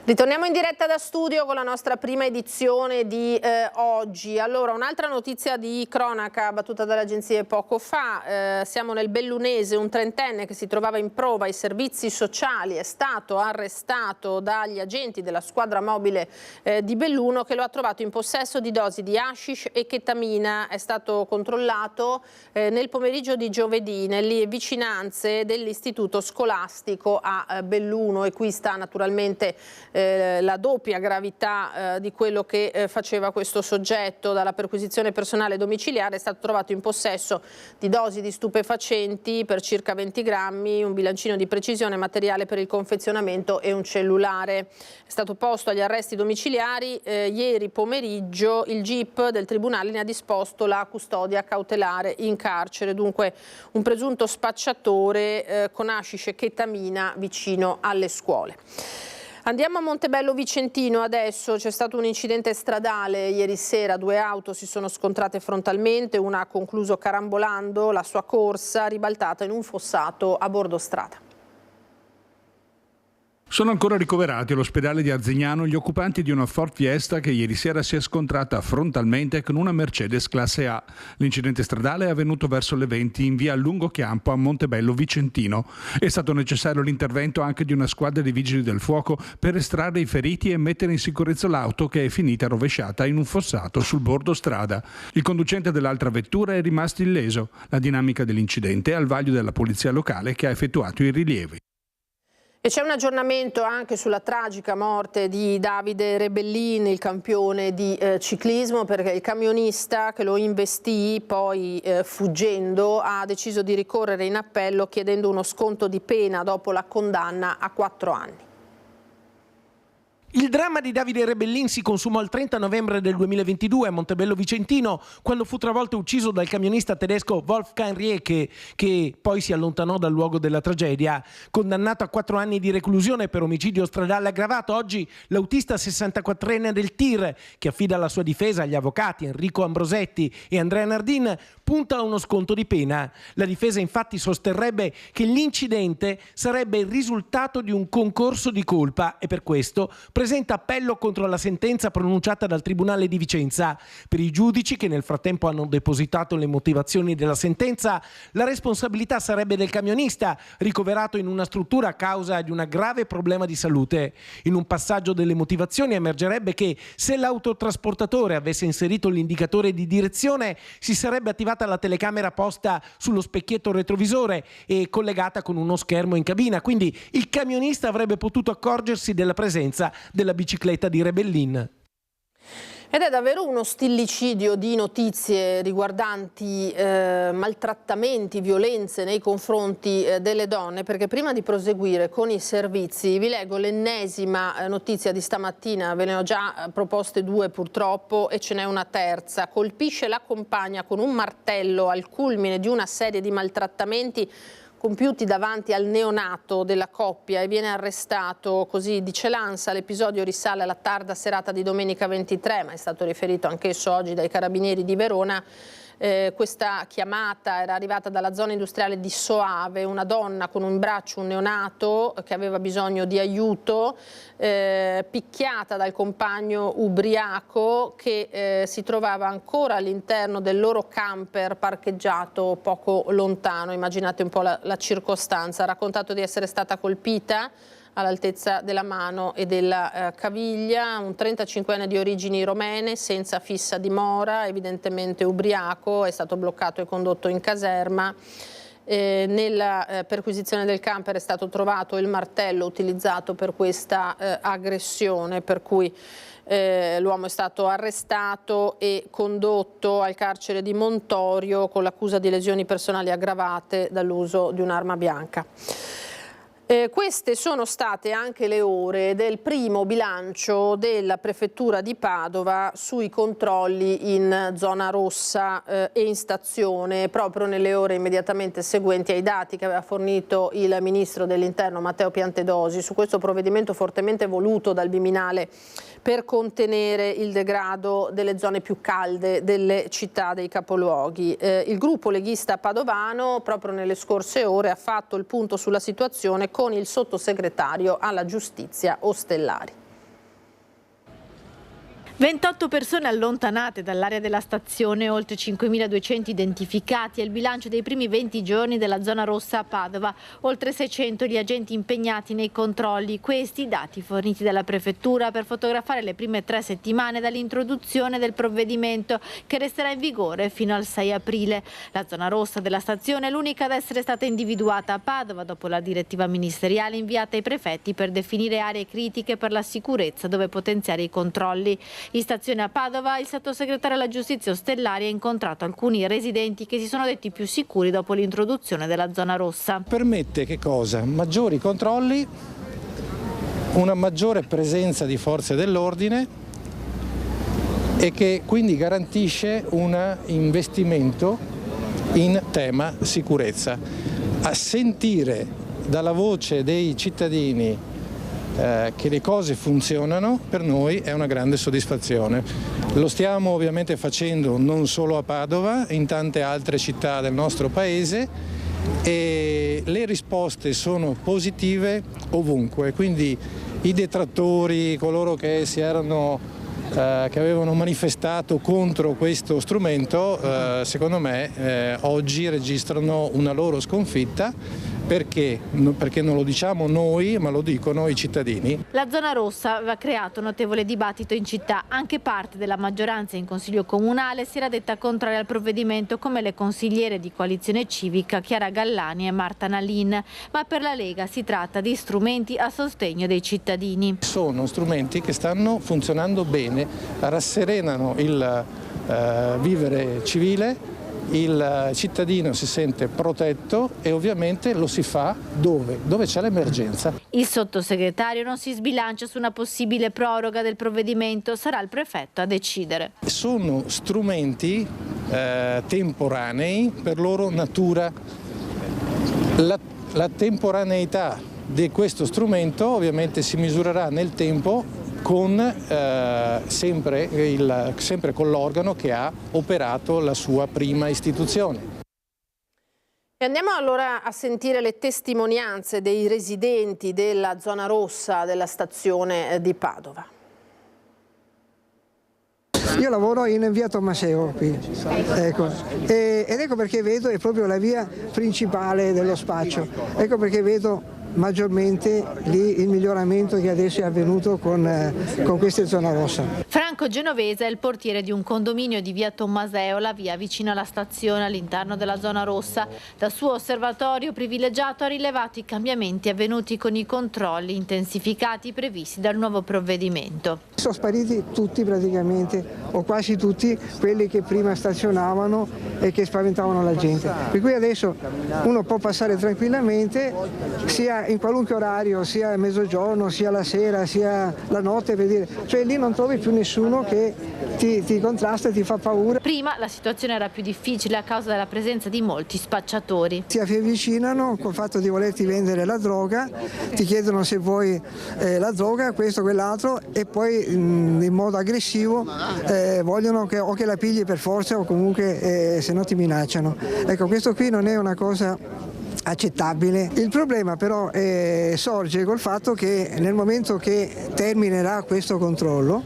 Ritorniamo in diretta da studio con la nostra prima edizione di oggi. Allora, un'altra notizia di cronaca battuta dalle agenzie poco fa. Siamo nel Bellunese, un trentenne che si trovava in prova ai servizi sociali è stato arrestato dagli agenti della squadra mobile di Belluno, che lo ha trovato in possesso di dosi di hashish e chetamina. È stato controllato nel pomeriggio di giovedì nelle vicinanze dell'istituto scolastico a Belluno, e qui sta naturalmente la doppia gravità di quello che faceva questo soggetto. Dalla perquisizione personale domiciliare è stato trovato in possesso di dosi di stupefacenti per circa 20 grammi, un bilancino di precisione, materiale per il confezionamento e un cellulare. È stato posto agli arresti domiciliari. Ieri pomeriggio il GIP del Tribunale ne ha disposto la custodia cautelare in carcere. Dunque un presunto spacciatore con hashish e chetamina vicino alle scuole. Andiamo a Montebello Vicentino adesso. C'è stato un incidente stradale ieri sera, 2 auto si sono scontrate frontalmente, una ha concluso carambolando la sua corsa, ribaltata in un fossato a bordo strada. Sono ancora ricoverati all'ospedale di Arzignano gli occupanti di una Ford Fiesta che ieri sera si è scontrata frontalmente con una Mercedes classe A. L'incidente stradale è avvenuto verso le 20 in via Lungochiampo a Montebello Vicentino. È stato necessario l'intervento anche di una squadra di vigili del fuoco per estrarre i feriti e mettere in sicurezza l'auto, che è finita rovesciata in un fossato sul bordo strada. Il conducente dell'altra vettura è rimasto illeso. La dinamica dell'incidente è al vaglio della polizia locale, che ha effettuato i rilievi. E c'è un aggiornamento anche sulla tragica morte di Davide Rebellin, il campione di ciclismo, perché il camionista che lo investì poi fuggendo ha deciso di ricorrere in appello chiedendo uno sconto di pena dopo la condanna a 4 anni. Il dramma di Davide Rebellin si consumò il 30 novembre del 2022 a Montebello Vicentino, quando fu travolto e ucciso dal camionista tedesco Wolfgang Rieke, che poi si allontanò dal luogo della tragedia. Condannato a 4 anni di reclusione per omicidio stradale aggravato, oggi l'autista 64enne del TIR, che affida la sua difesa agli avvocati Enrico Ambrosetti e Andrea Nardin, punta a uno sconto di pena. La difesa infatti sosterrebbe che l'incidente sarebbe il risultato di un concorso di colpa e per questo presenta appello contro la sentenza pronunciata dal Tribunale di Vicenza. Per i giudici, che nel frattempo hanno depositato le motivazioni della sentenza, la responsabilità sarebbe del camionista, ricoverato in una struttura a causa di un grave problema di salute. In un passaggio delle motivazioni emergerebbe che se l'autotrasportatore avesse inserito l'indicatore di direzione, si sarebbe attivata la telecamera posta sullo specchietto retrovisore e collegata con uno schermo in cabina, quindi il camionista avrebbe potuto accorgersi della presenza della bicicletta di Rebellin. Ed è davvero uno stillicidio di notizie riguardanti maltrattamenti, violenze nei confronti delle donne, perché prima di proseguire con i servizi vi leggo l'ennesima notizia di stamattina. Ve ne ho già proposte 2 purtroppo e ce n'è una terza. Colpisce la compagna con un martello al culmine di una serie di maltrattamenti compiuti davanti al neonato della coppia e viene arrestato, così dice l'ANSA. L'episodio risale alla tarda serata di domenica 23, ma è stato riferito anch'esso oggi dai Carabinieri di Verona. Questa chiamata era arrivata dalla zona industriale di Soave, una donna con in braccio un neonato che aveva bisogno di aiuto, picchiata dal compagno ubriaco che si trovava ancora all'interno del loro camper parcheggiato poco lontano. Immaginate un po' la circostanza. Ha raccontato di essere stata colpita all'altezza della mano e della caviglia, un 35enne di origini romene, senza fissa dimora, evidentemente ubriaco, è stato bloccato e condotto in caserma. Nella perquisizione del camper è stato trovato il martello utilizzato per questa aggressione, per cui l'uomo è stato arrestato e condotto al carcere di Montorio con l'accusa di lesioni personali aggravate dall'uso di un'arma bianca. Queste sono state anche le ore del primo bilancio della Prefettura di Padova sui controlli in zona rossa e in stazione, proprio nelle ore immediatamente seguenti ai dati che aveva fornito il Ministro dell'Interno Matteo Piantedosi su questo provvedimento fortemente voluto dal Viminale per contenere il degrado delle zone più calde delle città, dei capoluoghi. Il gruppo leghista padovano proprio nelle scorse ore ha fatto il punto sulla situazione con il sottosegretario alla giustizia Ostellari. 28 persone allontanate dall'area della stazione, oltre 5.200 identificati è il bilancio dei primi 20 giorni della zona rossa a Padova, oltre 600 gli agenti impegnati nei controlli. Questi i dati forniti dalla prefettura per fotografare le prime 3 settimane dall'introduzione del provvedimento che resterà in vigore fino al 6 aprile. La zona rossa della stazione è l'unica ad essere stata individuata a Padova dopo la direttiva ministeriale inviata ai prefetti per definire aree critiche per la sicurezza dove potenziare i controlli. In stazione a Padova il sottosegretario alla giustizia Ostellari ha incontrato alcuni residenti che si sono detti più sicuri dopo l'introduzione della zona rossa. Permette che cosa? Maggiori controlli, una maggiore presenza di forze dell'ordine e che quindi garantisce un investimento in tema sicurezza. A sentire dalla voce dei cittadini che le cose funzionano per noi è una grande soddisfazione. Lo stiamo ovviamente facendo non solo a Padova, in tante altre città del nostro paese e le risposte sono positive ovunque, quindi i detrattori, coloro che che avevano manifestato contro questo strumento, secondo me oggi registrano una loro sconfitta. Perché non lo diciamo noi, ma lo dicono i cittadini. La zona rossa aveva creato notevole dibattito in città. Anche parte della maggioranza in Consiglio Comunale si era detta contraria al provvedimento, come le consigliere di Coalizione Civica Chiara Gallani e Marta Nalin. Ma per la Lega si tratta di strumenti a sostegno dei cittadini. Sono strumenti che stanno funzionando bene, rasserenano il vivere civile. Il cittadino si sente protetto e ovviamente lo si fa dove c'è l'emergenza. Il sottosegretario non si sbilancia su una possibile proroga del provvedimento, sarà il prefetto a decidere. Sono strumenti temporanei per loro natura. La temporaneità di questo strumento ovviamente si misurerà nel tempo con sempre con l'organo che ha operato la sua prima istituzione. E andiamo allora a sentire le testimonianze dei residenti della zona rossa della stazione di Padova. Io lavoro in via Tommaseo qui, ecco. Ed ecco perché vedo è proprio la via principale dello spaccio, ecco perché vedo maggiormente lì il miglioramento che adesso è avvenuto con queste zone rossa. Franco Genovese è il portiere di un condominio di via Tommaseo, la via vicino alla stazione all'interno della zona rossa. Dal suo osservatorio privilegiato ha rilevato i cambiamenti avvenuti con i controlli intensificati previsti dal nuovo provvedimento. Sono spariti tutti praticamente, o quasi tutti, quelli che prima stazionavano e che spaventavano la gente. Per cui adesso uno può passare tranquillamente, sia in qualunque orario, sia a mezzogiorno, sia la sera, sia la notte, per dire. Cioè lì non trovi più nessuno che ti contrasta e ti fa paura. Prima la situazione era più difficile a causa della presenza di molti spacciatori. Si avvicinano col fatto di volerti vendere la droga, ti chiedono se vuoi la droga, questo, quell'altro, e poi in modo aggressivo vogliono che o che la pigli per forza o comunque se no ti minacciano. Ecco, questo qui non è una cosa accettabile. Il problema però sorge col fatto che nel momento che terminerà questo controllo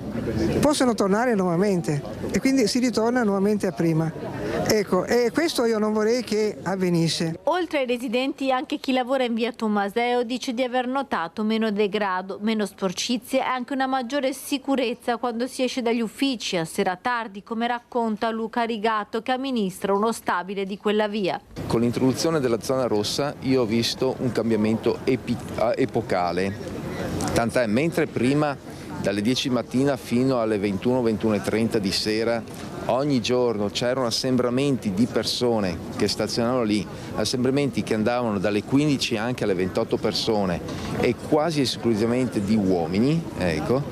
possono tornare nuovamente e quindi si ritorna nuovamente a prima. Ecco, e questo io non vorrei che avvenisse. Oltre ai residenti, anche chi lavora in via Tommaseo dice di aver notato meno degrado, meno sporcizie e anche una maggiore sicurezza quando si esce dagli uffici a sera tardi, come racconta Luca Rigato, che amministra uno stabile di quella via. Con l'introduzione della zona rossa io ho visto un cambiamento epocale, tant'è mentre prima dalle 10 mattina fino alle 21-21:30 di sera ogni giorno c'erano assembramenti di persone che stazionavano lì, assembramenti che andavano dalle 15 anche alle 28 persone e quasi esclusivamente di uomini, ecco,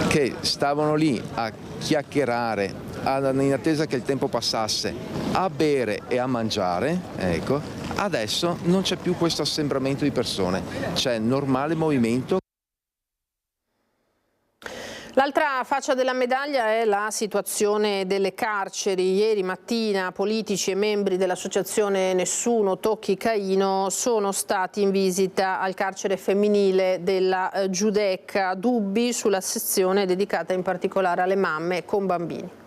che stavano lì a chiacchierare, in attesa che il tempo passasse, a bere e a mangiare, ecco. Adesso non c'è più questo assembramento di persone, c'è normale movimento. L'altra faccia della medaglia è la situazione delle carceri. Ieri mattina politici e membri dell'associazione Nessuno Tocchi Caino sono stati in visita al carcere femminile della Giudecca. Dubbi sulla sezione dedicata in particolare alle mamme con bambini.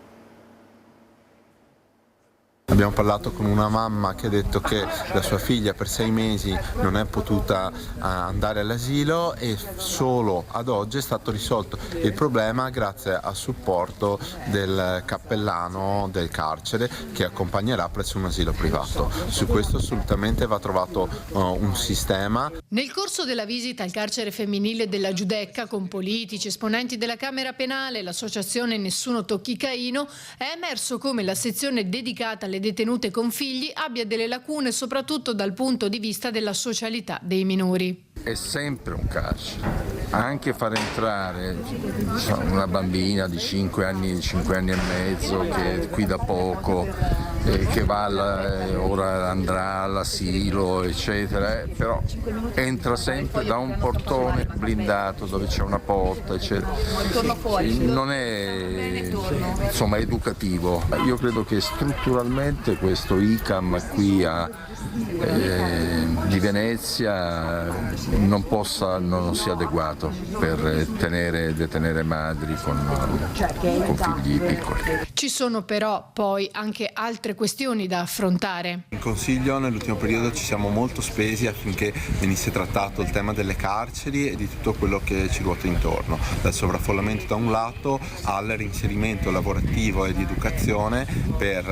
Abbiamo parlato con una mamma che ha detto che la sua figlia per 6 mesi non è potuta andare all'asilo e solo ad oggi è stato risolto il problema grazie al supporto del cappellano del carcere che accompagnerà presso un asilo privato. Su questo assolutamente va trovato un sistema. Nel corso della visita al carcere femminile della Giudecca con politici, esponenti della Camera Penale e l'associazione Nessuno Tocchi Caino è emerso come la sezione dedicata alle detenute con figli abbia delle lacune soprattutto dal punto di vista della socialità dei minori. È sempre un carcere, anche far entrare una bambina di 5 anni e mezzo che è qui da poco, che ora andrà all'asilo eccetera, però entra sempre da un portone blindato dove c'è una porta eccetera. Non è educativo. Io credo che strutturalmente questo ICAM qui di Venezia non sia adeguato per detenere madri con figli piccoli. Ci sono però poi anche altre questioni da affrontare. In Consiglio nell'ultimo periodo ci siamo molto spesi affinché venisse trattato il tema delle carceri e di tutto quello che ci ruota intorno, dal sovraffollamento da un lato al reinserimento lavorativo e di educazione per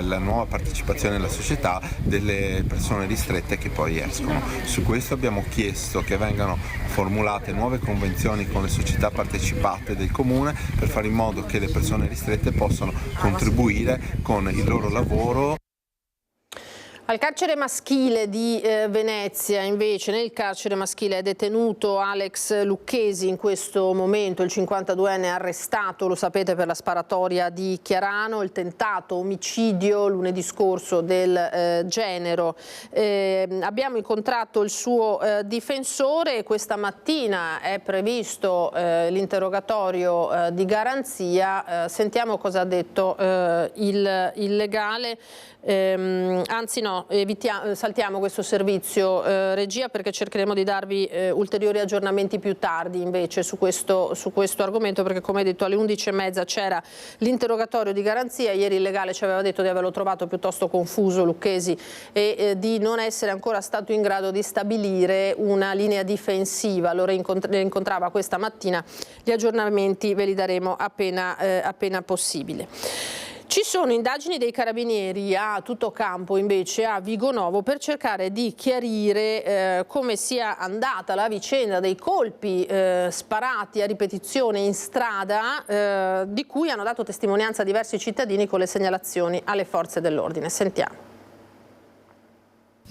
la nuova partecipazione alla società delle persone ristrette che poi escono. Su questo abbiamo chiesto che vengano formulate nuove convenzioni con le società partecipate del Comune per fare in modo che le persone ristrette possano contribuire con il loro lavoro. Al carcere maschile di Venezia, invece, nel carcere maschile è detenuto Alex Lucchesi in questo momento, il 52enne arrestato, lo sapete, per la sparatoria di Chiarano, il tentato omicidio lunedì scorso del Genero. Abbiamo incontrato il suo difensore e questa mattina è previsto l'interrogatorio di garanzia. Sentiamo cosa ha detto il legale. Anzi no, saltiamo questo servizio regia perché cercheremo di darvi ulteriori aggiornamenti più tardi invece su questo argomento, perché come detto alle 11:30 c'era l'interrogatorio di garanzia. Ieri il legale ci aveva detto di averlo trovato piuttosto confuso Lucchesi e di non essere ancora stato in grado di stabilire una linea difensiva. Lo incontrava questa mattina, gli aggiornamenti ve li daremo appena possibile. Ci sono indagini dei carabinieri a tutto campo invece a Vigonovo per cercare di chiarire come sia andata la vicenda dei colpi sparati a ripetizione in strada di cui hanno dato testimonianza diversi cittadini con le segnalazioni alle forze dell'ordine. Sentiamo.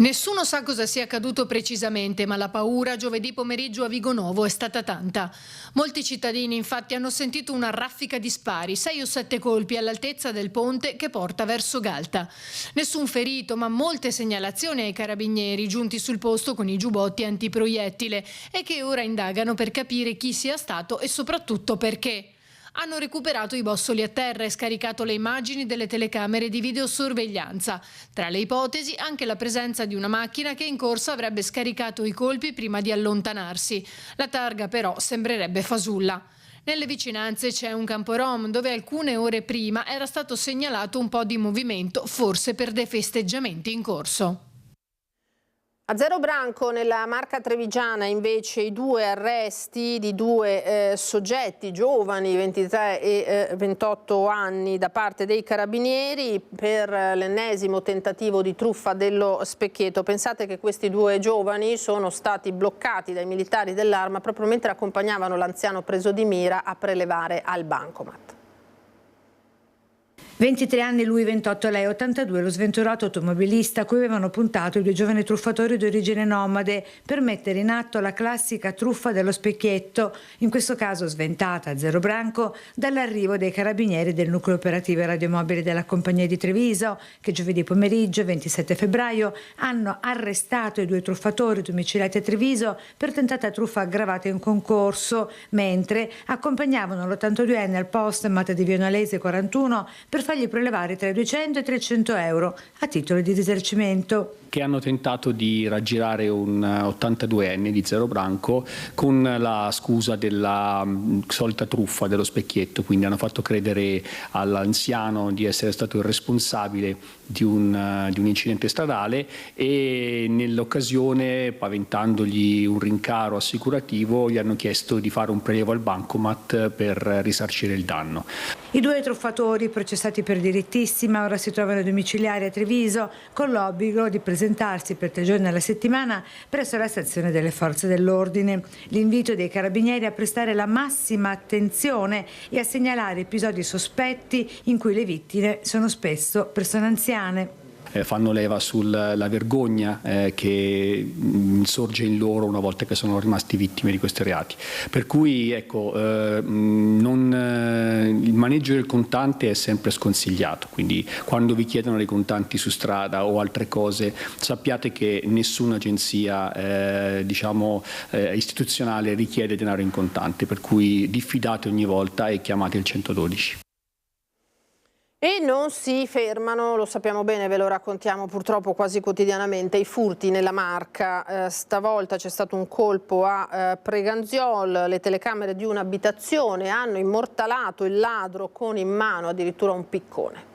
Nessuno sa cosa sia accaduto precisamente, ma la paura giovedì pomeriggio a Vigonovo è stata tanta. Molti cittadini infatti hanno sentito una raffica di spari, 6 o 7 colpi all'altezza del ponte che porta verso Galta. Nessun ferito, ma molte segnalazioni ai carabinieri giunti sul posto con i giubbotti antiproiettile e che ora indagano per capire chi sia stato e soprattutto perché. Hanno recuperato i bossoli a terra e scaricato le immagini delle telecamere di videosorveglianza. Tra le ipotesi anche la presenza di una macchina che in corsa avrebbe scaricato i colpi prima di allontanarsi. La targa però sembrerebbe fasulla. Nelle vicinanze c'è un campo rom dove alcune ore prima era stato segnalato un po' di movimento, forse per dei festeggiamenti in corso. A Zero Branco, nella Marca Trevigiana, invece i 2 arresti di 2 soggetti giovani, 23 e 28 anni, da parte dei carabinieri per l'ennesimo tentativo di truffa dello Specchietto. Pensate che questi 2 giovani sono stati bloccati dai militari dell'Arma proprio mentre accompagnavano l'anziano preso di mira a prelevare al bancomat. 23 anni lui, 28 lei, 82 lo sventurato automobilista a cui avevano puntato i due giovani truffatori di origine nomade per mettere in atto la classica truffa dello specchietto, in questo caso sventata a zero branco dall'arrivo dei carabinieri del nucleo operativo radiomobile della compagnia di Treviso, che giovedì pomeriggio 27 febbraio hanno arrestato i due truffatori domiciliati a Treviso per tentata truffa aggravata in concorso, mentre accompagnavano l'82enne al post Mata di Vionalese 41 per fargli prelevare tra i 200 e i 300 euro a titolo di risarcimento. Che hanno tentato di raggirare un 82enne di zero branco con la scusa della solita truffa dello specchietto, quindi hanno fatto credere all'anziano di essere stato il responsabile di un incidente stradale e nell'occasione, paventandogli un rincaro assicurativo, gli hanno chiesto di fare un prelievo al bancomat per risarcire il danno. I due truffatori, processati per direttissima, ora si trovano domiciliari a Treviso con l'obbligo di presentarsi per 3 giorni alla settimana presso la stazione delle forze dell'ordine. L'invito dei carabinieri a prestare la massima attenzione e a segnalare episodi sospetti in cui le vittime sono spesso persone anziane. Fanno leva sulla vergogna che sorge in loro una volta che sono rimasti vittime di questi reati. Per cui ecco, il maneggio del contante è sempre sconsigliato, quindi quando vi chiedono dei contanti su strada o altre cose sappiate che nessuna agenzia istituzionale richiede denaro in contante, per cui diffidate ogni volta e chiamate il 112. E non si fermano, lo sappiamo bene, ve lo raccontiamo purtroppo quasi quotidianamente, i furti nella Marca. Stavolta c'è stato un colpo a Preganziol, le telecamere di un'abitazione hanno immortalato il ladro con in mano addirittura un piccone.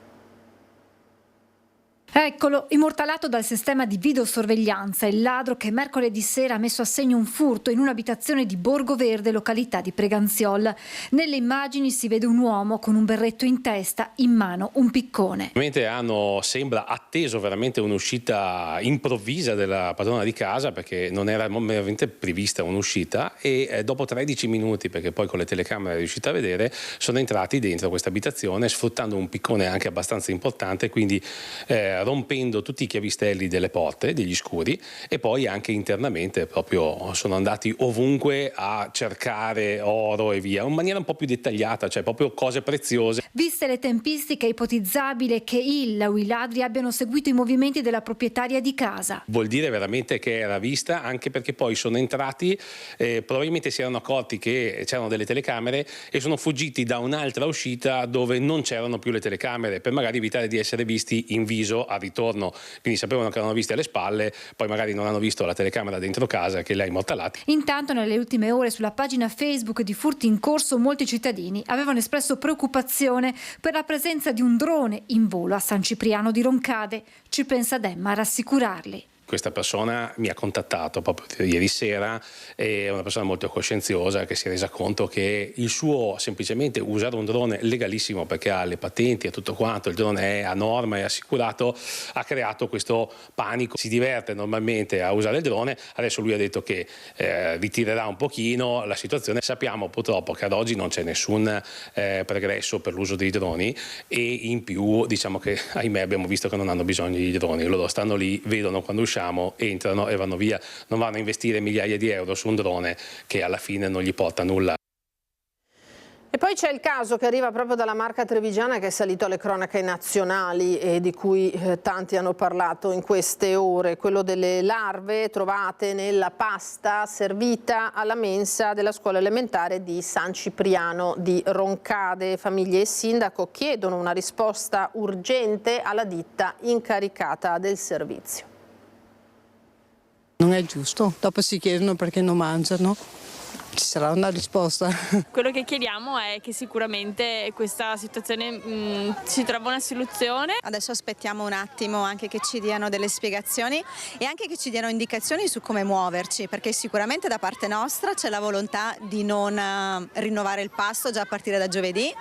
Eccolo, immortalato dal sistema di videosorveglianza, il ladro che mercoledì sera ha messo a segno un furto in un'abitazione di Borgo Verde, località di Preganziol. Nelle immagini si vede un uomo con un berretto in testa, in mano un piccone. Sembra atteso veramente un'uscita improvvisa della padrona di casa, perché non era veramente prevista un'uscita, e dopo 13 minuti, perché poi con le telecamere è riuscita a vedere, sono entrati dentro questa abitazione sfruttando un piccone anche abbastanza importante, quindi rompendo tutti i chiavistelli delle porte, degli scuri, e poi anche internamente proprio sono andati ovunque a cercare oro e via, in maniera un po' più dettagliata, cioè proprio cose preziose. Viste le tempistiche, è ipotizzabile che Illa o i ladri abbiano seguito i movimenti della proprietaria di casa. Vuol dire veramente che era vista, anche perché poi sono entrati, probabilmente si erano accorti che c'erano delle telecamere e sono fuggiti da un'altra uscita dove non c'erano più le telecamere, per magari evitare di essere visti in viso al ritorno, quindi sapevano che erano visti alle spalle, poi magari non hanno visto la telecamera dentro casa che li ha immortalati. Intanto nelle ultime ore sulla pagina Facebook di Furti in Corso molti cittadini avevano espresso preoccupazione per la presenza di un drone in volo a San Cipriano di Roncade. Ci pensa Demma a rassicurarli. Questa persona mi ha contattato proprio ieri sera, è una persona molto coscienziosa che si è resa conto che il suo semplicemente usare un drone legalissimo, perché ha le patenti e tutto quanto, il drone è a norma, è assicurato, ha creato questo panico. Si diverte normalmente a usare il drone, adesso lui ha detto che ritirerà un pochino la situazione. Sappiamo purtroppo che ad oggi non c'è nessun pregresso per l'uso dei droni, e in più diciamo che ahimè abbiamo visto che non hanno bisogno di droni, loro stanno lì, vedono quando usciamo, entrano e vanno via, non vanno a investire migliaia di euro su un drone che alla fine non gli porta nulla. E poi c'è il caso che arriva proprio dalla Marca trevigiana, che è salito alle cronache nazionali e di cui tanti hanno parlato in queste ore, quello delle larve trovate nella pasta servita alla mensa della scuola elementare di San Cipriano di Roncade. Famiglie e sindaco chiedono una risposta urgente alla ditta incaricata del servizio. Non è giusto, dopo si chiedono perché non mangiano. Ci sarà una risposta. Quello che chiediamo è che sicuramente questa situazione si trova una soluzione. Adesso aspettiamo un attimo anche che ci diano delle spiegazioni e anche che ci diano indicazioni su come muoverci, perché sicuramente da parte nostra c'è la volontà di non rinnovare il pasto già a partire da giovedì,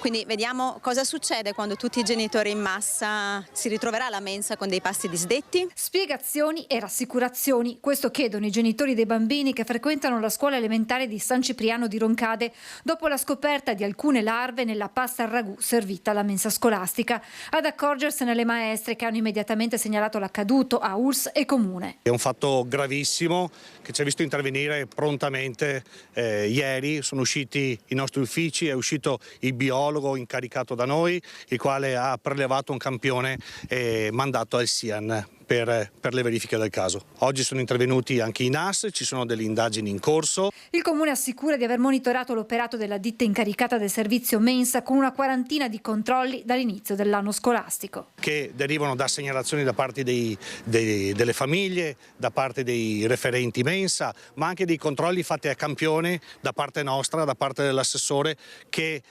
quindi vediamo cosa succede quando tutti i genitori in massa si ritroverà la mensa con dei pasti disdetti. Spiegazioni e rassicurazioni, questo chiedono i genitori dei bambini che frequentano la scuola elementare elementare di San Cipriano di Roncade dopo la scoperta di alcune larve nella pasta al ragù servita alla mensa scolastica. Ad accorgersene le maestre, che hanno immediatamente segnalato l'accaduto a ULSS e Comune. È un fatto gravissimo che ci ha visto intervenire prontamente ieri. Sono usciti i nostri uffici, è uscito il biologo incaricato da noi, il quale ha prelevato un campione e mandato al SIAN per le verifiche del caso. Oggi sono intervenuti anche i NAS, ci sono delle indagini in corso. Il Comune assicura di aver monitorato l'operato della ditta incaricata del servizio mensa con una quarantina di controlli dall'inizio dell'anno scolastico. Che derivano da segnalazioni da parte delle famiglie, da parte dei referenti mensa, ma anche dei controlli fatti a campione da parte nostra, da parte dell'assessore che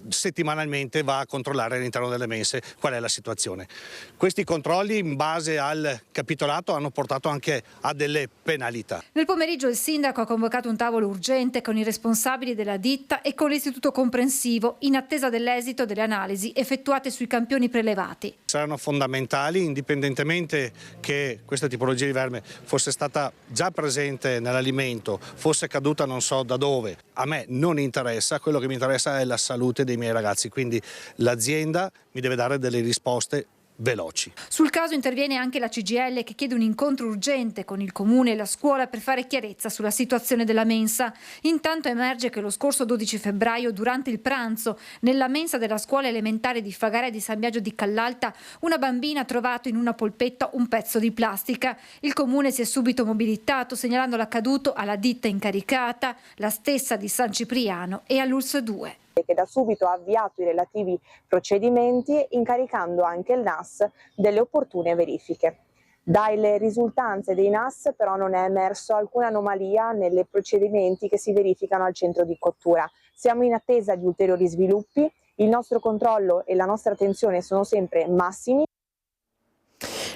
settimanalmente va a controllare all'interno delle mense qual è la situazione. Questi controlli in base al capitolato hanno portato anche a delle penalità. Nel pomeriggio il sindaco ha convocato un tavolo urgente con i responsabili della ditta e con l'istituto comprensivo in attesa dell'esito delle analisi effettuate sui campioni prelevati. Saranno fondamentali, indipendentemente che questa tipologia di verme fosse stata già presente nell'alimento, fosse caduta non so da dove. A me non interessa, quello che mi interessa è la salute dei miei ragazzi, quindi l'azienda mi deve dare delle risposte veloci. Sul caso interviene anche la CGIL, che chiede un incontro urgente con il Comune e la scuola per fare chiarezza sulla situazione della mensa. Intanto emerge che lo scorso 12 febbraio, durante il pranzo, nella mensa della scuola elementare di Fagarea di San Biagio di Callalta, una bambina ha trovato in una polpetta un pezzo di plastica. Il Comune si è subito mobilitato, segnalando l'accaduto alla ditta incaricata, la stessa di San Cipriano, e all'ULSS 2. Che da subito ha avviato i relativi procedimenti, incaricando anche il NAS delle opportune verifiche. Dalle risultanze dei NAS però non è emerso alcuna anomalia nei procedimenti che si verificano al centro di cottura. Siamo in attesa di ulteriori sviluppi, il nostro controllo e la nostra attenzione sono sempre massimi.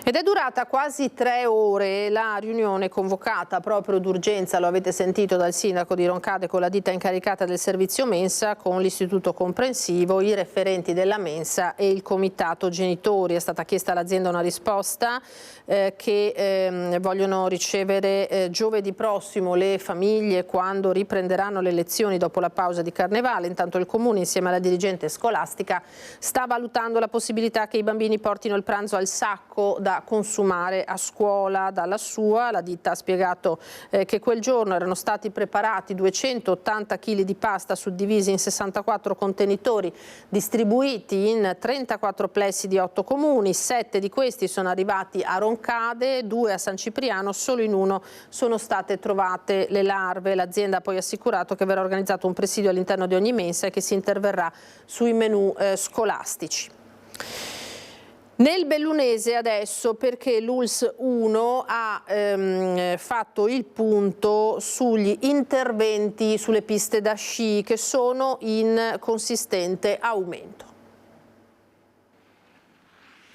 Ed è durata quasi 3 ore la riunione convocata proprio d'urgenza, lo avete sentito dal sindaco di Roncade, con la ditta incaricata del servizio mensa, con l'istituto comprensivo, i referenti della mensa e il comitato genitori. È stata chiesta all'azienda una risposta che vogliono ricevere giovedì prossimo le famiglie, quando riprenderanno le lezioni dopo la pausa di carnevale. Intanto il Comune, insieme alla dirigente scolastica, sta valutando la possibilità che i bambini portino il pranzo al sacco da consumare a scuola. Dalla sua, la ditta ha spiegato che quel giorno erano stati preparati 280 kg di pasta suddivisi in 64 contenitori distribuiti in 34 plessi di 8 comuni. 7 di questi sono arrivati a Roncade, 2 a San Cipriano, solo in uno sono state trovate le larve. L'azienda ha poi assicurato che verrà organizzato un presidio all'interno di ogni mensa e che si interverrà sui menù scolastici. Nel bellunese adesso, perché l'ULSS 1 ha fatto il punto sugli interventi sulle piste da sci, che sono in consistente aumento.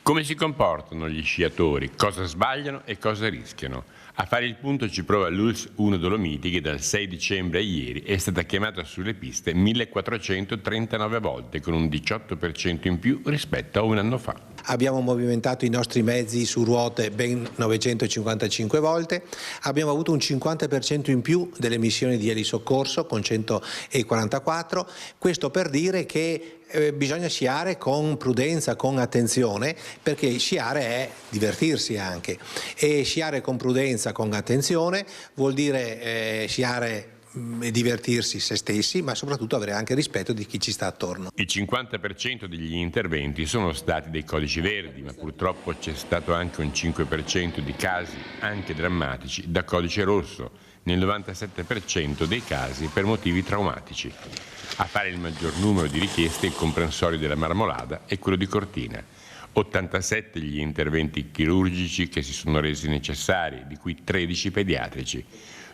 Come si comportano gli sciatori, cosa sbagliano e cosa rischiano? A fare il punto ci prova l'ULSS 1 Dolomiti, che dal 6 dicembre a ieri è stata chiamata sulle piste 1439 volte, con un 18% in più rispetto a un anno fa. Abbiamo movimentato i nostri mezzi su ruote ben 955 volte, abbiamo avuto un 50% in più delle missioni di elisoccorso con 144, questo per dire che bisogna sciare con prudenza, con attenzione, perché sciare è divertirsi anche, e sciare con prudenza, con attenzione vuol dire sciare e divertirsi se stessi, ma soprattutto avere anche rispetto di chi ci sta attorno. Il 50% degli interventi sono stati dei codici verdi, ma purtroppo c'è stato anche un 5% di casi, anche drammatici, da codice rosso, nel 97% dei casi per motivi traumatici. A fare il maggior numero di richieste il comprensorio della Marmolada e quello di Cortina. 87 gli interventi chirurgici che si sono resi necessari, di cui 13 pediatrici.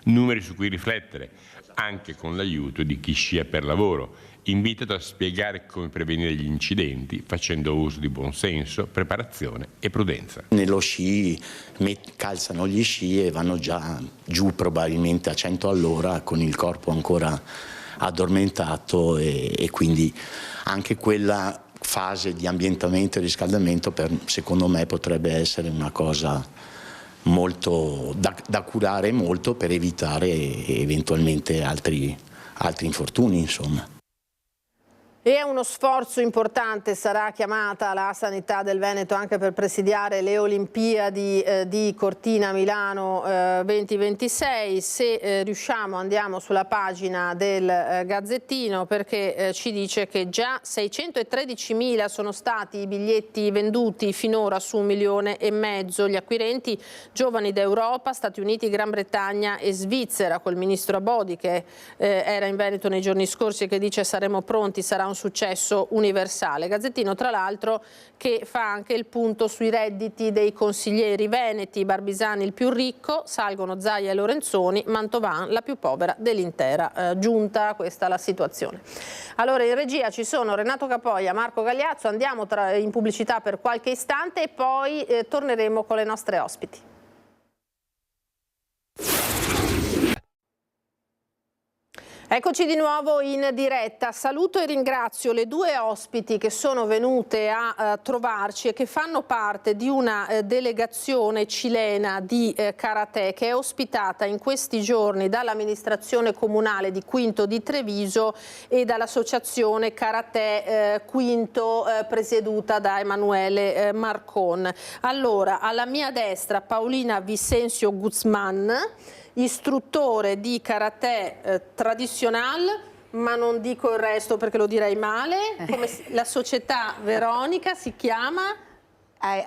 Numeri su cui riflettere, anche con l'aiuto di chi scia per lavoro, invitato a spiegare come prevenire gli incidenti facendo uso di buonsenso, preparazione e prudenza. Nello sci calzano gli sci e vanno già giù probabilmente a 100 all'ora con il corpo ancora addormentato e quindi anche quella fase di ambientamento e riscaldamento secondo me potrebbe essere una cosa molto da curare molto per evitare eventualmente altri infortuni, insomma. E è uno sforzo importante, sarà chiamata la sanità del Veneto anche per presidiare le Olimpiadi di Cortina Milano 2026. Se riusciamo andiamo sulla pagina del Gazzettino, perché ci dice che già 613.000 sono stati i biglietti venduti finora su 1,5 milioni. Gli acquirenti giovani d'Europa, Stati Uniti, Gran Bretagna e Svizzera, col ministro Abodi che era in Veneto nei giorni scorsi e che dice saremo pronti, sarà un successo universale. Gazzettino tra l'altro che fa anche il punto sui redditi dei consiglieri veneti: Barbisani il più ricco, salgono Zaia e Lorenzoni, Mantovan la più povera dell'intera giunta. Questa è la situazione. Allora in regia ci sono Renato Capoia, Marco Gagliazzo, andiamo in pubblicità per qualche istante e poi torneremo con le nostre ospiti. Eccoci di nuovo in diretta. Saluto e ringrazio le due ospiti che sono venute a trovarci e che fanno parte di una delegazione cilena di karate che è ospitata in questi giorni dall'amministrazione comunale di Quinto di Treviso e dall'associazione Karate Quinto presieduta da Emanuele Marcon. Allora, alla mia destra Paolina Vicensio Guzman, istruttore di karate tradizionale, ma non dico il resto perché lo direi male. Come la società Veronica si chiama?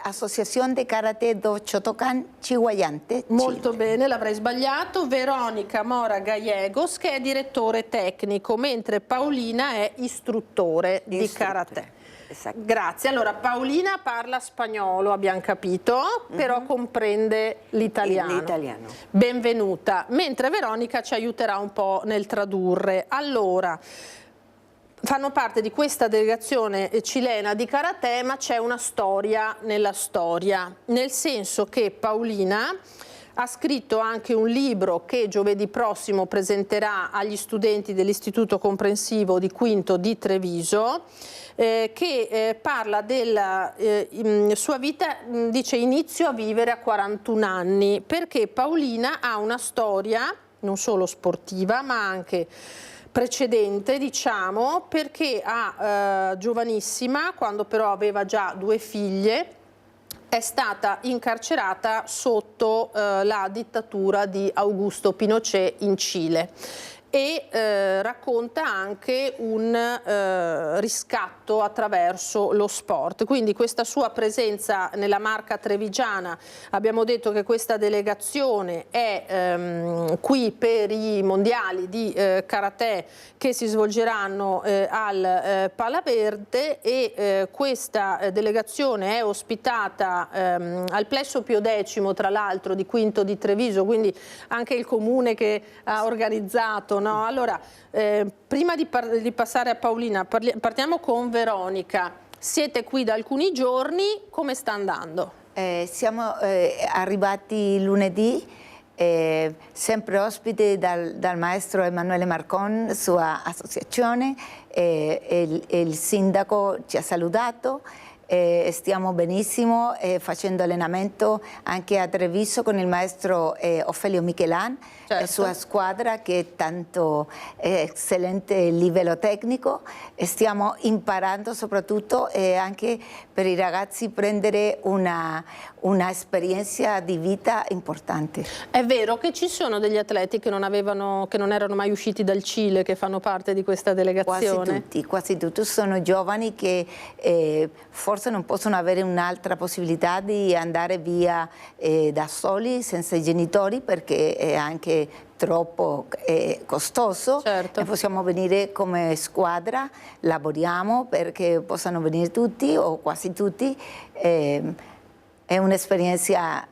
Associazione de Karate do Shotokan Chihuayante. Molto bene, l'avrei sbagliato. Veronica Mora Gallegos, che è direttore tecnico, mentre Paolina è istruttore di karate. Esatto. Grazie. Allora Paolina parla spagnolo, abbiamo capito, però comprende l'italiano. L'italiano. Benvenuta. Mentre Veronica ci aiuterà un po' nel tradurre. Allora, fanno parte di questa delegazione cilena di karate, ma c'è una storia nella storia, nel senso che Paolina ha scritto anche un libro che giovedì prossimo presenterà agli studenti dell'Istituto Comprensivo di Quinto di Treviso, che parla della sua vita, dice inizio a vivere a 41 anni, perché Paolina ha una storia non solo sportiva ma anche precedente, diciamo, perché giovanissima, quando però aveva già 2 figlie, è stata incarcerata sotto la dittatura di Augusto Pinochet in Cile e racconta anche un riscatto attraverso lo sport. Quindi questa sua presenza nella Marca trevigiana, abbiamo detto che questa delegazione è qui per i mondiali di karate che si svolgeranno al Palaverde e questa delegazione è ospitata al Plesso Pio X, tra l'altro di Quinto di Treviso, quindi anche il comune che ha organizzato. No? Allora, prima di passare a Paolina, partiamo con Veronica. Siete qui da alcuni giorni, come sta andando? Siamo arrivati lunedì, sempre ospite dal maestro Emanuele Marcon, sua associazione, il sindaco ci ha salutato. Stiamo benissimo facendo allenamento anche a Treviso con il maestro Ofelio Michelan e sua squadra che è tanto eccellente a livello tecnico. Stiamo imparando soprattutto anche per i ragazzi prendere una esperienza di vita importante. È vero che ci sono degli atleti che non erano mai usciti dal Cile, che fanno parte di questa delegazione? Quasi tutti sono giovani che forse non possono avere un'altra possibilità di andare via da soli, senza i genitori, perché è anche troppo costoso. Certo. E possiamo venire come squadra, lavoriamo perché possano venire tutti o quasi tutti. È un'esperienza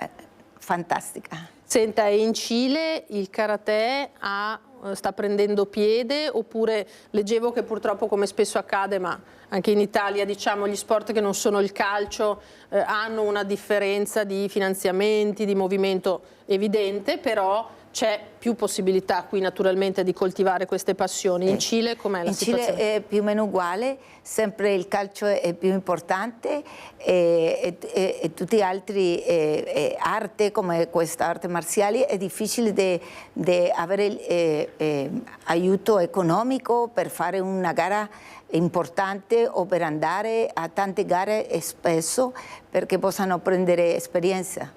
fantastica. Senta, e in Cile il karate sta prendendo piede, oppure leggevo che purtroppo, come spesso accade, ma anche in Italia, diciamo, gli sport che non sono il calcio hanno una differenza di finanziamenti, di movimento evidente, però c'è più possibilità qui naturalmente di coltivare queste passioni. In Cile com'è la situazione? In Cile è più o meno uguale, sempre il calcio è più importante e tutti gli altri arti come questa arte marziale è difficile di avere aiuto economico per fare una gara importante o per andare a tante gare spesso perché possano prendere esperienza.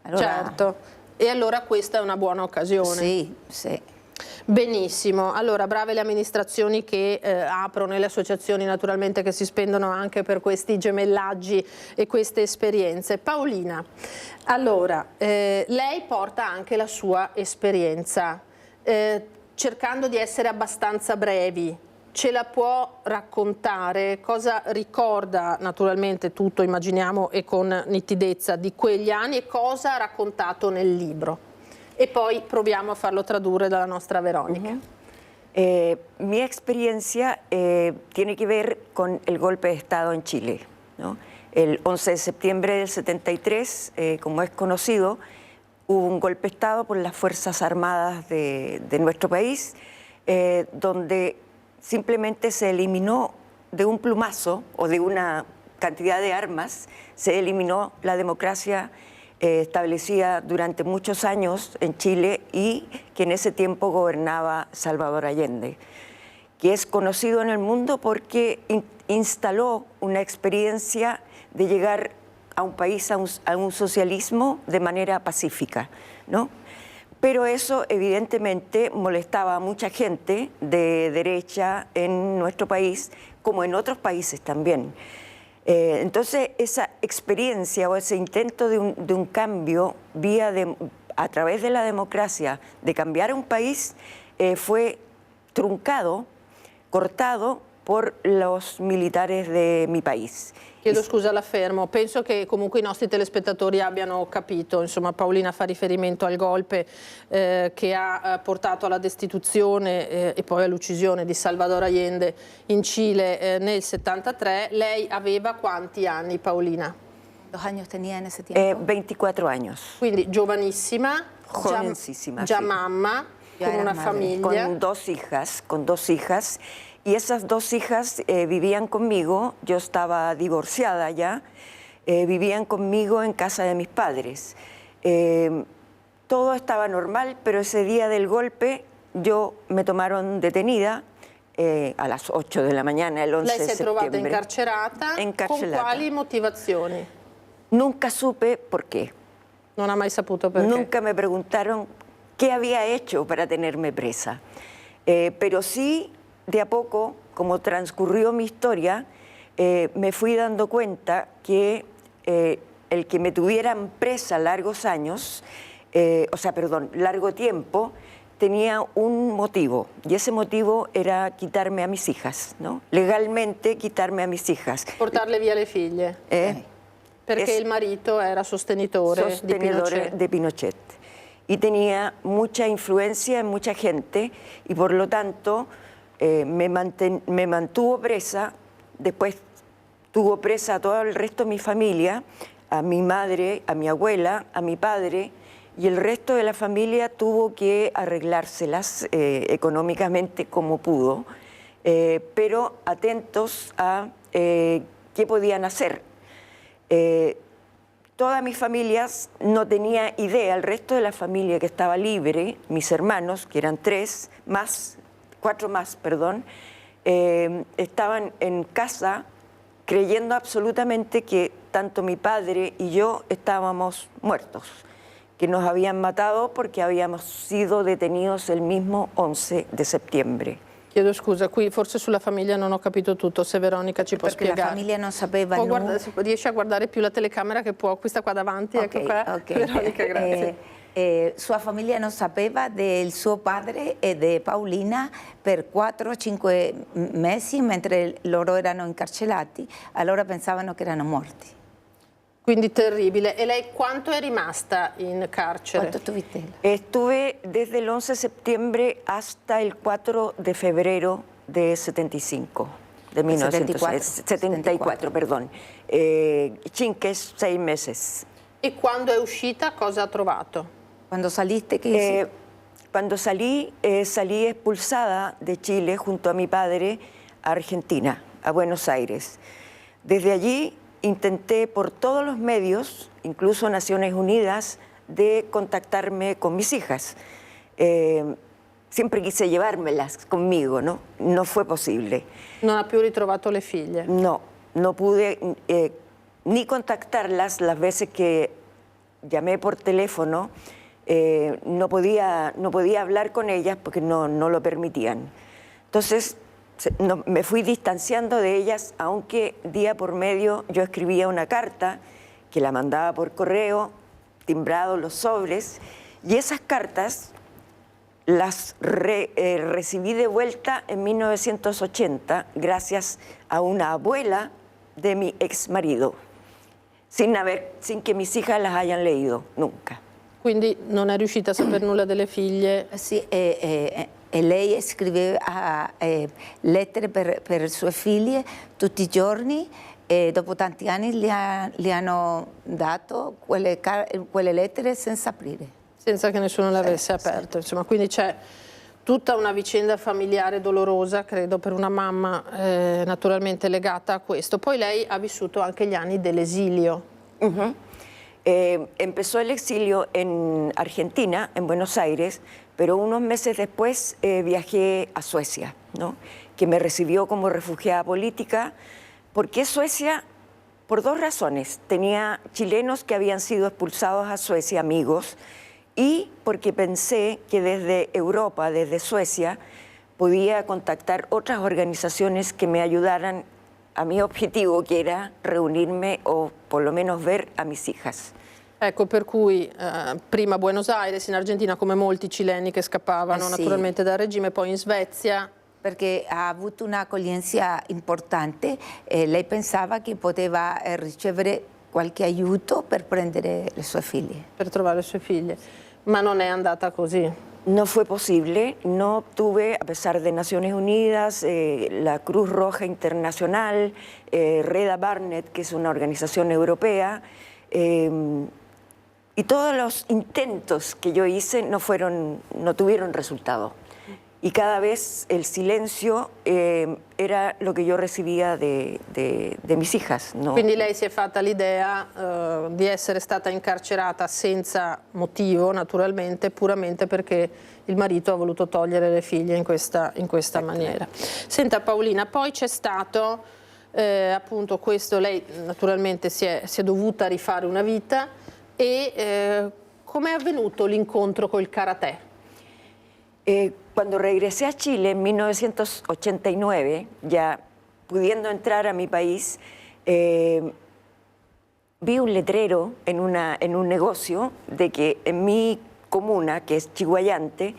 Allora, certo. E allora questa è una buona occasione. Sì, sì. Benissimo, allora brave le amministrazioni che aprono e le associazioni naturalmente che si spendono anche per questi gemellaggi e queste esperienze. Paolina, allora lei porta anche la sua esperienza, cercando di essere abbastanza brevi. Ce la può raccontare? Cosa ricorda, naturalmente tutto immaginiamo e con nitidezza, di quegli anni e cosa ha raccontato nel libro? E poi proviamo a farlo tradurre dalla nostra Verónica. Mi experiencia tiene que ver con el golpe de Estado en Chile, ¿no? El 11 de septiembre del 73, como es conocido, hubo un golpe de Estado por las Fuerzas Armadas de nuestro país, donde simplemente se eliminó de un plumazo o de una cantidad de armas, se eliminó la democracia establecida durante muchos años en Chile y que en ese tiempo gobernaba Salvador Allende, que es conocido en el mundo porque instaló una experiencia de llegar a un país, a un socialismo de manera pacífica, ¿no? Pero eso evidentemente molestaba a mucha gente de derecha en nuestro país, como en otros países también. Entonces esa experiencia o ese intento de un cambio a través de la democracia, de cambiar un país, fue truncado, cortado por los militares de mi país. Chiedo scusa, la fermo. Penso che comunque i nostri telespettatori abbiano capito. Insomma, Paolina fa riferimento al golpe che ha portato alla destituzione e poi all'uccisione di Salvador Allende in Cile nel 73. Lei aveva quanti anni, Paolina? ¿Cuántos años tenía en ese tiempo? 24 años. Quindi giovanissima, Jovencísima, già sí. mamma, con una famiglia. Con dos hijas. Y esas dos hijas vivían conmigo, yo estaba divorciada ya, vivían conmigo en casa de mis padres. Todo estaba normal, pero ese día del golpe me tomaron detenida a las 8 de la mañana, el 11 de Lei si è septiembre. trovata incarcerata. Con quali motivazioni? Nunca supe por qué. Non ha mai saputo perché. Nunca me preguntaron qué había hecho para tenerme presa. Pero sí, de a poco, como transcurrió mi historia, me fui dando cuenta que el que me tuvieran presa largos años, largo tiempo, tenía un motivo, y ese motivo era quitarme a mis hijas, ¿no? Legalmente quitarme a mis hijas. Portarle via le figlie. Perché il marito era sostenitore de Pinochet. Y tenía mucha influencia en mucha gente, y por lo tanto me mantuvo presa. Después tuvo presa a todo el resto de mi familia, a mi madre, a mi abuela, a mi padre, y el resto de la familia tuvo que arreglárselas económicamente como pudo, pero atentos a qué podían hacer. Todas mis familias no tenía idea, el resto de la familia que estaba libre, mis hermanos, que eran cuatro más, estaban en casa creyendo absolutamente que tanto mi padre y yo estábamos muertos, que nos habían matado porque habíamos sido detenidos el mismo 11 de septiembre. Chiedo scusa, qui forse sulla famiglia non ho capito tutto, se Veronica ci può spiegare. La famiglia non sapeva nulla. Riesce a guardare più la telecamera che può, questa qua davanti, ecco qua. Veronica, grazie. Sua famiglia non sapeva del suo padre e di Paolina per 4-5 mesi mentre loro erano incarcerati, allora pensavano che erano morti. Quindi terribile. E lei quanto è rimasta in carcere? ¿Cuánto tuviste? Estuve desde el 11 de septiembre hasta el 4 de febrero de 75, de 1974, perdón. 6 meses. E quando è uscita cosa ha trovato? Quando saliste che cuando salí expulsada de Chile junto a mi padre a Argentina, a Buenos Aires. Desde allí intenté por todos los medios, incluso Naciones Unidas, de contactarme con mis hijas. Siempre quise llevármelas conmigo, ¿no? No fue posible. Non ha più ritrovato le figlie? No, no pude ni contactarlas las veces que llamé por teléfono. No podía hablar con ellas porque no lo permitían. Entonces me fui distanciando de ellas, aunque día por medio yo escribía una carta que la mandaba por correo, timbrado los sobres, y esas cartas las recibí de vuelta en 1980 gracias a una abuela de mi ex marido, sin que mis hijas las hayan leído nunca. Quindi non è riuscita a sapere nulla delle figlie? Sì, e lei scriveva lettere per le sue figlie tutti i giorni e dopo tanti anni le hanno dato quelle lettere senza aprire. Senza che nessuno le avesse aperte, insomma, quindi c'è tutta una vicenda familiare dolorosa, credo, per una mamma naturalmente legata a questo. Poi lei ha vissuto anche gli anni dell'esilio. Empezó el exilio en Argentina, en Buenos Aires, pero unos meses después viajé a Suecia, ¿no? Que me recibió como refugiada política. ¿Por qué Suecia? Por dos razones. Tenía chilenos que habían sido expulsados a Suecia, amigos, y porque pensé que desde Europa, desde Suecia, podía contactar otras organizaciones que me ayudaran a mi objetivo, che era reunirmi o por lo menos ver a mis hijas. Ecco, per cui prima a Buenos Aires, in Argentina, come molti cileni che scappavano sì. naturalmente dal regime, poi in Svezia. Perché ha avuto un'accoglienza importante e lei pensava che poteva ricevere qualche aiuto per prendere le sue figlie. Per trovare le sue figlie, ma non è andata così. No fue posible, no obtuve, a pesar de Naciones Unidas, la Cruz Roja Internacional, Reda Barnett, que es una organización europea, y todos los intentos que yo hice no tuvieron resultado. Y cada vez el silencio era lo que yo recibía de mis hijas. ¿No? Quindi lei si è fatta l'idea di essere stata incarcerata senza motivo, naturalmente, puramente perché il marito ha voluto togliere le figlie in questa maniera. Senta Paolina, poi c'è stato appunto questo, lei naturalmente si è dovuta rifare una vita e come è avvenuto l'incontro col karate? Cuando regresé a Chile en 1989, ya pudiendo entrar a mi país, vi un letrero en un negocio de que en mi comuna, que es Chiguayante,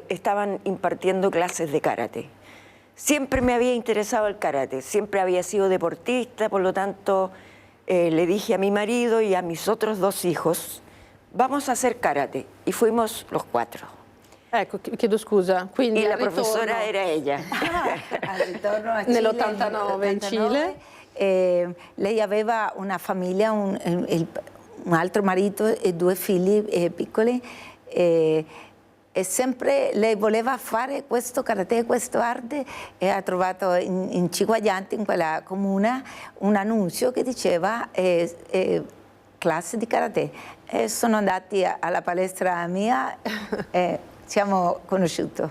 estaban impartiendo clases de karate. Siempre me había interesado el karate, siempre había sido deportista, por lo tanto le dije a mi marido y a mis otros dos hijos, vamos a hacer karate, y fuimos los 4. Ecco, chiedo scusa. Quindi e la professora era ella. Al ritorno a Cile, nell'89 in Cile. Lei aveva una famiglia, un altro marito e 2 figli piccoli e sempre lei voleva fare questo karate, questo arte e ha trovato in Chiguayante, in quella comuna, un annuncio che diceva classe di karate. E sono andati alla palestra mia siamo conosciuti.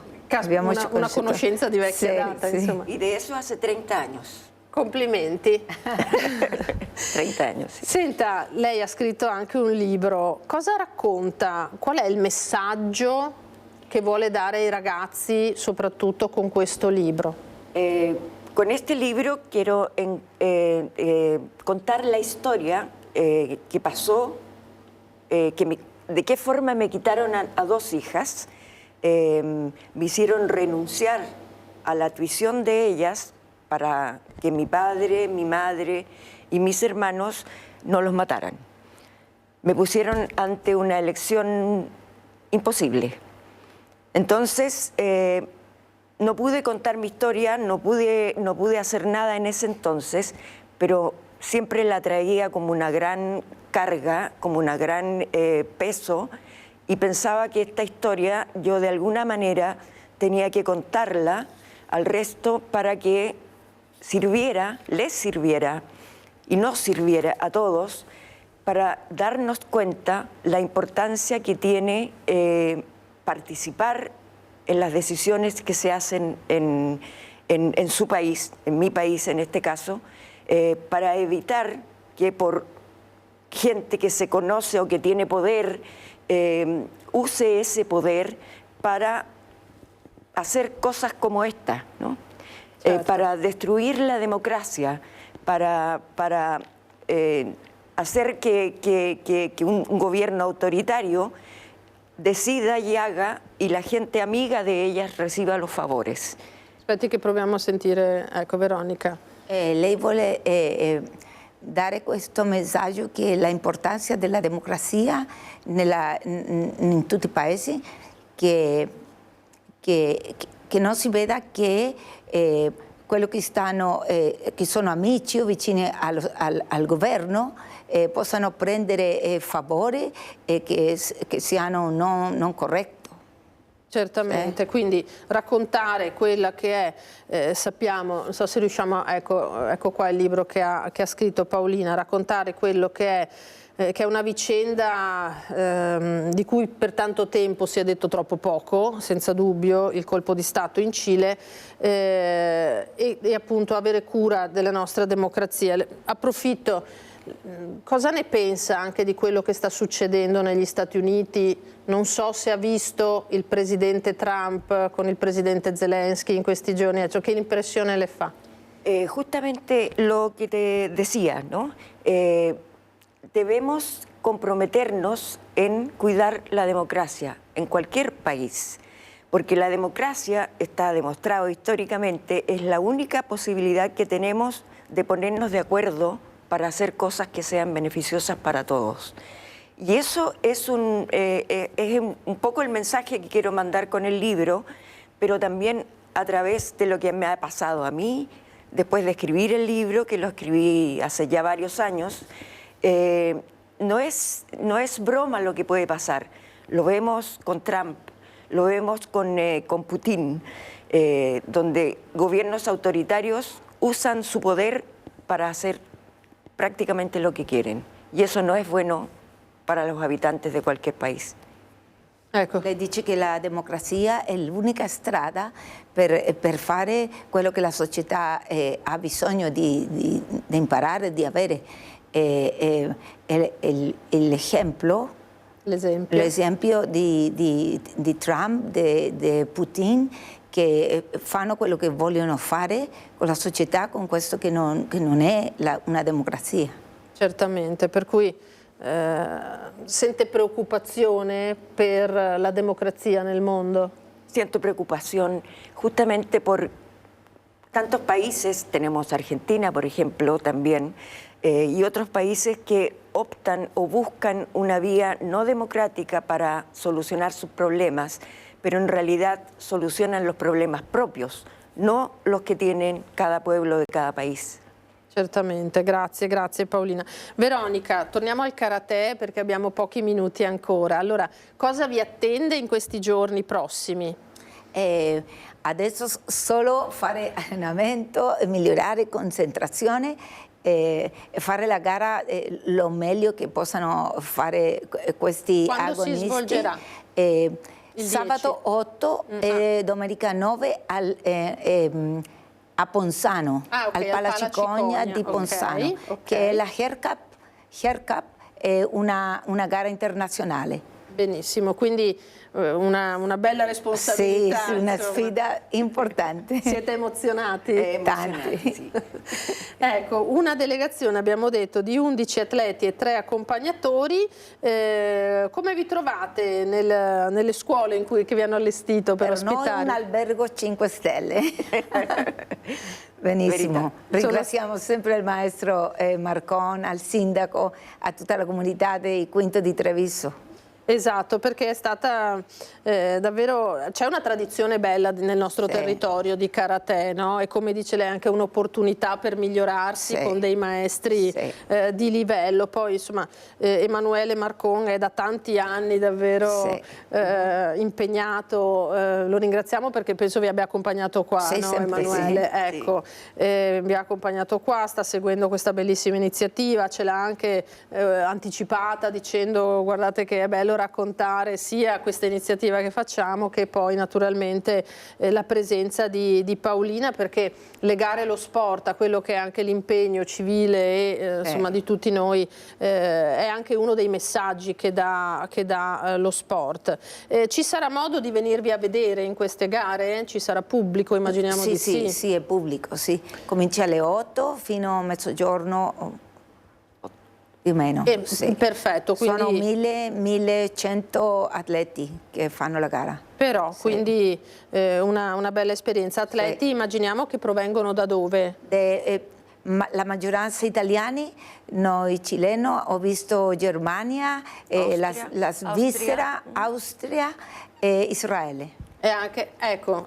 Una conoscenza di vecchia data, insomma. Y de eso hace 30 años. Complimenti. 30 anni, sì. Senta, lei ha scritto anche un libro. Cosa racconta? Qual è il messaggio che vuole dare ai ragazzi, soprattutto con questo libro? Con este libro quiero contar la historia que pasó, de qué forma me quitaron a 2 hijas, me hicieron renunciar a la tuición de ellas para que mi padre, mi madre y mis hermanos no los mataran. Me pusieron ante una elección imposible. Entonces, no pude contar mi historia, no pude hacer nada en ese entonces, pero siempre la traía como una gran carga, como un gran peso, y pensaba que esta historia yo de alguna manera tenía que contarla al resto para que sirviera, les sirviera y nos sirviera a todos para darnos cuenta la importancia que tiene participar en las decisiones que se hacen en su país, en mi país en este caso, para evitar que por gente que se conoce o que tiene poder use ese poder para hacer cosas como esta, ¿no? Para destruir la democracia, para hacer que un gobierno autoritario decida y haga y la gente amiga de ellas reciba los favores. Aspetti che proviamo a sentire, ecco Veronica. Lei vuole dare questo messaggio che l'importanza della democrazia in tutti i paesi, che non si veda che quello che sono amici o vicini al governo possano prendere favori che siano non corretti. Certamente, quindi raccontare quella che è, sappiamo, non so se riusciamo, ecco qua il libro che ha scritto Paolina, raccontare quello che è una vicenda di cui per tanto tempo si è detto troppo poco, senza dubbio, il colpo di Stato in Cile e appunto avere cura della nostra democrazia. Approfitto. Cosa ne pensa anche di quello che sta succedendo negli Stati Uniti? Non so se ha visto il presidente Trump con il presidente Zelensky in questi giorni, cioè, che impressione le fa? Justamente lo que te decía, ¿no? Debemos comprometernos en cuidar la democracia en cualquier país, porque la democracia, está demostrado históricamente, es la única posibilidad que tenemos de ponernos de acuerdo para hacer cosas que sean beneficiosas para todos. Y eso es un poco el mensaje que quiero mandar con el libro, pero también a través de lo que me ha pasado a mí, después de escribir el libro, que lo escribí hace ya varios años. No es broma lo que puede pasar. Lo vemos con Trump, lo vemos con Putin, donde gobiernos autoritarios usan su poder para hacer prácticamente lo que quieren, y eso no es bueno para los habitantes de cualquier país. Ecco. Lei dice che la democrazia è l'unica strada per fare quello che la società ha bisogno di imparare, di avere. L'esempio di Trump, di Putin, che fanno quello che vogliono fare con la società, con questo che non è una democrazia. Certamente, per cui sente preoccupazione per la democrazia nel mondo? Siento preocupación justamente por tantos países, tenemos Argentina por ejemplo también, y otros países que optan o buscan una vía no democrática para solucionar sus problemas, pero en realidad solucionan los problemas propios, no los che tienen cada pueblo de cada país. Certamente, grazie Paolina. Veronica, torniamo al karate perché abbiamo pochi minuti ancora. Allora, cosa vi attende in questi giorni prossimi? Adesso solo fare allenamento, migliorare concentrazione e fare la gara lo meglio che possano fare questi Quando agonisti. Si svolgerà? Sabato 8 e domenica 9 a Ponzano, al Palacicogna di Ponzano, che è la Hair Cup è una gara internazionale. Benissimo, quindi una bella responsabilità. Sì, una sfida importante. Siete emozionati? Tanti. Sì. Ecco, una delegazione, abbiamo detto, di 11 atleti e 3 accompagnatori. Come vi trovate nelle scuole che vi hanno allestito per ospitare? Noi un albergo 5 stelle. Benissimo, ringraziamo sempre il maestro Marcon, al sindaco, a tutta la comunità di Quinto di Treviso. Esatto, perché è stata davvero, c'è una tradizione bella nel nostro territorio di karate, no? E come dice lei anche un'opportunità per migliorarsi con dei maestri di livello. Poi insomma Emanuele Marcon è da tanti anni davvero impegnato, lo ringraziamo perché penso vi abbia accompagnato qua, no, Emanuele? Ecco, vi ha accompagnato qua, sta seguendo questa bellissima iniziativa, ce l'ha anche anticipata dicendo guardate che è bello raccontare sia questa iniziativa che facciamo che poi naturalmente la presenza di Paolina, perché legare lo sport a quello che è anche l'impegno civile e insomma di tutti noi è anche uno dei messaggi che dà lo sport. Ci sarà modo di venirvi a vedere in queste gare? Ci sarà pubblico, immaginiamo di sì? Sì, è pubblico, sì. Comincia alle 8 fino a mezzogiorno. Più o meno, perfetto, quindi sono 1100 atleti che fanno la gara. Però, quindi una bella esperienza. Atleti immaginiamo che provengono da dove? La maggioranza italiani, noi cileni, ho visto Germania, la Svizzera, Austria e Israele. E anche, ecco,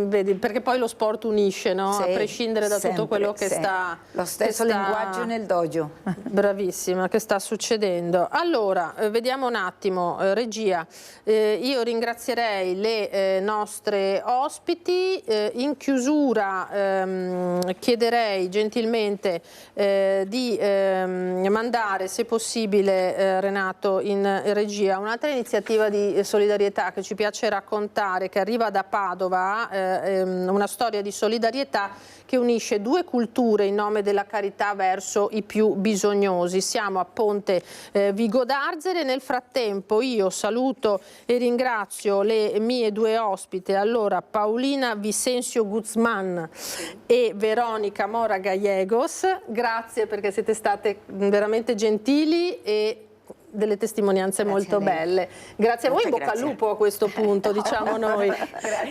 vedi, perché poi lo sport unisce, no? A prescindere da tutto quello che sta... Lo stesso linguaggio nel dojo. Bravissima, che sta succedendo. Allora, vediamo un attimo, regia, io ringrazierei le nostre ospiti, in chiusura chiederei gentilmente di mandare, se possibile, Renato, in regia, un'altra iniziativa di solidarietà che ci piace raccontare, che arriva da Padova, una storia di solidarietà che unisce due culture in nome della carità verso i più bisognosi. Siamo a Ponte Vigo d'Arzere. Nel frattempo io saluto e ringrazio le mie due ospite, allora Paolina Vicencio Guzman e Veronica Mora Gallegos. Grazie perché siete state veramente gentili e delle testimonianze molto belle. Grazie a voi, in bocca al lupo a questo punto, diciamo noi,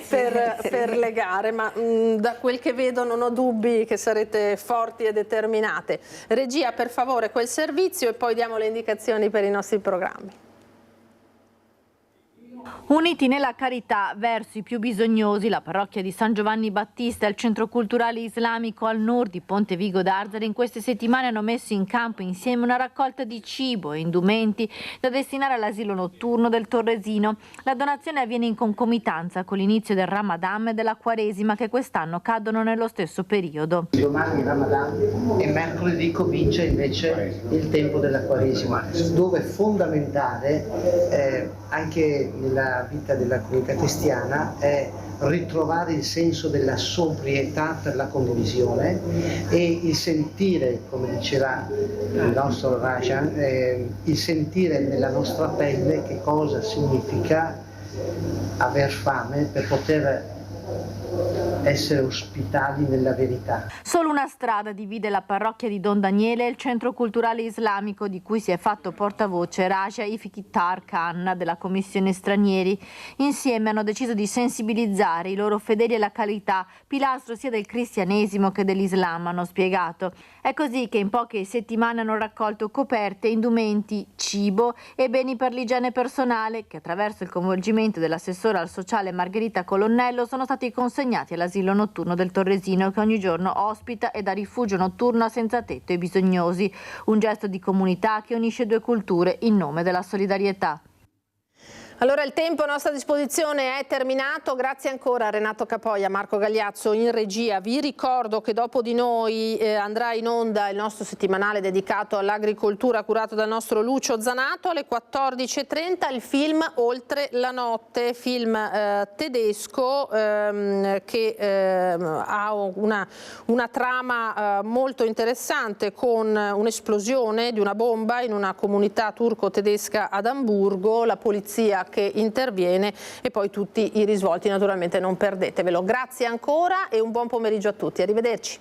per le gare, ma da quel che vedo non ho dubbi che sarete forti e determinate. Regia, per favore, quel servizio e poi diamo le indicazioni per i nostri programmi. Uniti nella carità verso i più bisognosi, la parrocchia di San Giovanni Battista e il centro culturale islamico al nord di Ponte Vigo d'Arzere in queste settimane hanno messo in campo insieme una raccolta di cibo e indumenti da destinare all'asilo notturno del Torresino. La donazione avviene in concomitanza con l'inizio del Ramadan e della Quaresima, che quest'anno cadono nello stesso periodo. Domani il Ramadan e mercoledì comincia invece il tempo della Quaresima, dove è fondamentale anche nella vita della comunità cristiana è ritrovare il senso della sobrietà per la condivisione e il sentire, come diceva il nostro Rajan, il sentire nella nostra pelle che cosa significa aver fame per poter essere ospitali nella verità. Solo una strada divide la parrocchia di Don Daniele e il centro culturale islamico di cui si è fatto portavoce Raja Iftikhar Khan della Commissione Stranieri. Insieme hanno deciso di sensibilizzare i loro fedeli alla carità, pilastro sia del cristianesimo che dell'Islam, hanno spiegato. È così che in poche settimane hanno raccolto coperte, indumenti, cibo e beni per l'igiene personale che attraverso il coinvolgimento dell'assessora al sociale Margherita Colonnello sono stati consegnati all'asilo notturno del Torresino, che ogni giorno ospita e dà rifugio notturno a senza tetto ai bisognosi. Un gesto di comunità che unisce due culture in nome della solidarietà. Allora il tempo a nostra disposizione è terminato, grazie ancora a Renato Capoia, Marco Gagliazzo in regia. Vi ricordo che dopo di noi andrà in onda il nostro settimanale dedicato all'agricoltura curato dal nostro Lucio Zanato alle 14:30, il film Oltre la notte, film tedesco che ha una trama molto interessante, con un'esplosione di una bomba in una comunità turco-tedesca ad Amburgo, la polizia che interviene e poi tutti i risvolti, naturalmente non perdetevelo. Grazie ancora e un buon pomeriggio a tutti, arrivederci.